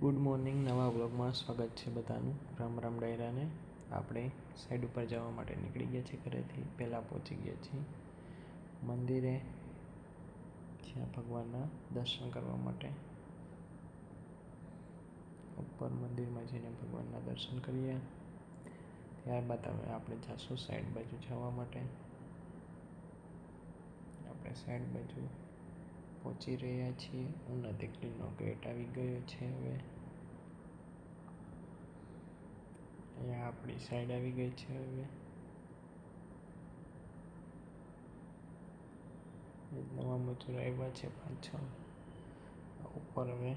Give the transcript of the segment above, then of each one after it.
Good morning. નવા વ્લોગમાં સ્વાગત છે બધાનું. રામ રામ ડાયરાને. આપણે સાઈડ ઉપર જવા માટે નીકળી ગયા છીએ ઘરેથી. પહેલાં પહોંચી ગયા છીએ મંદિરે, જ્યાં ભગવાનના દર્શન કરવા માટે. ઉપર મંદિરમાં જઈને ભગવાનના દર્શન કરીએ. ત્યારબાદ હવે આપણે જઈશું સાઈડ બાજુ જવા માટે. આપણે સાઈડ બાજુ પહોંચી રહ્યા છીએ. ઉના દીકરીનો ગેટ આવી ગયો છે. હવે અહીંયા આપણી સાઈડ આવી ગઈ છે. હવે નવા મજૂર આવ્યા છે 5-6. ઉપર હવે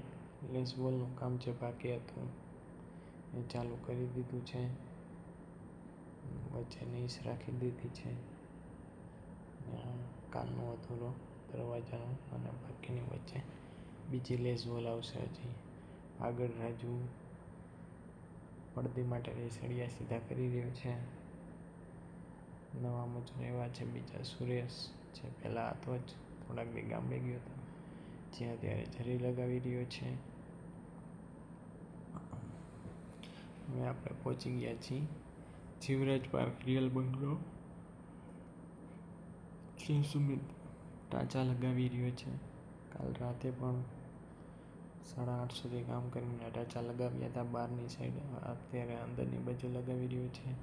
લેસબોલનું કામ જે બાકી હતું એ ચાલુ કરી દીધું છે. વચ્ચે નીસ રાખી દીધી છે. કાનનો અધૂરો દરવાજાનો અને બાકીની વચ્ચે બીજી લેસબોલ આવશે. હજી આગળ રાજુ પડદી માટે સળિયા સીધા કરી રહ્યો છે. નવા મજૂર એવા છે બીજા સુરેશ છે. પહેલાં હતો જ, થોડાક દી ગામડે ગયો હતો, જે અત્યારે જરી લગાવી રહ્યો છે. હવે આપણે પહોંચી ગયા છીએ જીવરાજ પાર્ક રિયલ બંગલો. શ્રી સુમિત ટાંચા લગાવી રહ્યો છે. કાલ રાતે પણ 8:30 સુધી કામ કરીને ટાંચા લગાવ્યા હતા બહારની સાઈડ. અત્યારે અંદરની બાજુ લગાવી રહ્યો છે.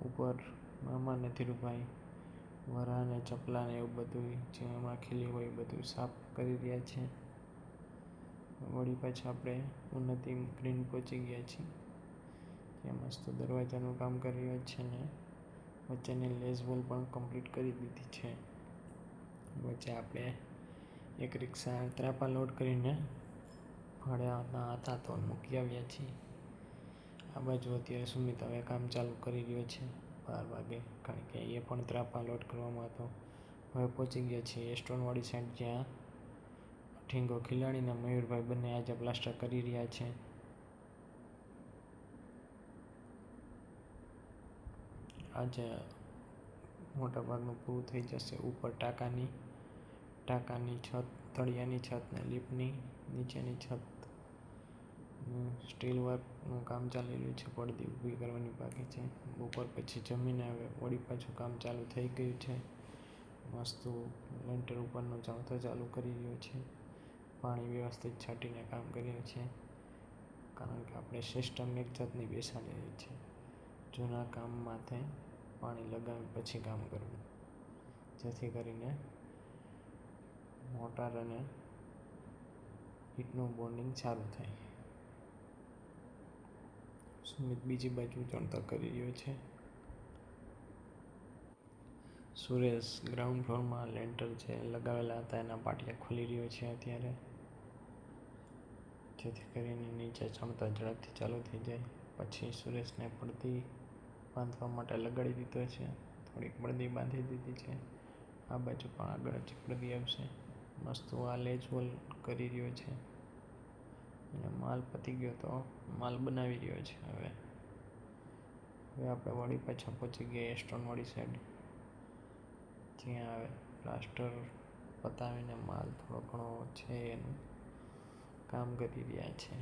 ઉપર મામા ને ધીરુભાઈ વરા ને ચપલા ને એવું બધું જેમાં ખીલી હોય બધું સાફ કરી રહ્યા છે. વળી પાછા આપણે ઉન્નતિ ગ્રીન પહોંચી ગયા છીએ, ત્યાં મસ્ત દરવાજાનું કામ કરી રહ્યો છે ને વચ્ચેની લેસ બોલ પણ કમ્પ્લીટ કરી દીધી છે. વચ્ચે આપણે એક રિક્ષા ત્રાપા લોડ કરીને ભાડ્યા હતા તો મૂકી આવ્યા છીએ. આ બાજુ અત્યારે સુમિત હવે કામ ચાલુ કરી રહ્યો છે 12 વાગે, કારણ કે એ પણ ત્રાપા લોડ કરવામાં હતો. હવે પહોંચી ગયા છીએ સ્ટોનવાળી સાઈડ, જ્યાં ઠીંગો ખિલાડીને મયુરભાઈ બંને આજે પ્લાસ્ટર કરી રહ્યા છે. આજે મોટા ભાગનું પૂરું થઈ જશે. ઉપર ટાંકાની છત, તળિયાની છત ને લિફ્ટની નીચેની છત સ્ટીલ વર્કનું કામ ચાલી રહ્યું છે. પડદી ઊભી કરવાની બાકી છે. બપોર પછી જમીને હવે વળી પાછું કામ ચાલુ થઈ ગયું છે. મસ્ત લેન્ટર ઉપરનું ચાવતો ચાલુ કરી રહ્યો છે. પાણી વ્યવસ્થિત છાંટીને કામ કર્યું છે, કારણ કે આપણે સિસ્ટમ એક જાતની બેસાડેલી છે. જૂના કામ માથે પાણી લગાવી પછી કામ કરવું, જેથી કરીને મોટર અને હીટનું બોન્ડિંગ સારું થાય. સુમિત બીજી બાજુ ચણતર કરી રહ્યો છે. સુરેશ ગ્રાઉન્ડ ફ્લોરમાં લેન્ટર જે લગાવેલા હતા એના પાટિયા ખોલી રહ્યો છે અત્યારે, જેથી કરીને નીચે ચણતર ઝડપથી ચાલુ થઈ જાય. પછી સુરેશને પડદી બાંધવા માટે લગાડી દીધો છે. થોડીક પડદી બાંધી દીધી છે. આ બાજુ પણ આગળ જ પડદી આવશે. મસ્ત આ લેજ હોલ કરી રહ્યો છે અને માલ પતી ગયો તો માલ બનાવી રહ્યો છે. હવે આપણે વળી પાછા પહોંચી ગયા સ્ટોનવાળી સાઈડ, જ્યાં હવે પ્લાસ્ટર પતાવીને માલ થોડો ઘણો છે એનું કામ કરી રહ્યા છે.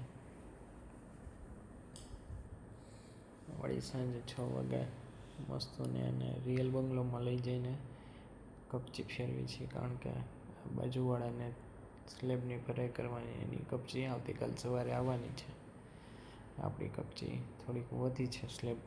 વળી સાંજે 6 વાગે મસ્તોને એને રિયલ બંગલોમાં લઈ જઈને કપચી ફેરવી છે, કારણ કે બાજુવાળાને સ્લેબની ભરાઈ કરવાની, એની કપચી આવતીકાલ સવારે આવવાની છે. આપણી કપચી થોડીક વધી છે સ્લેબ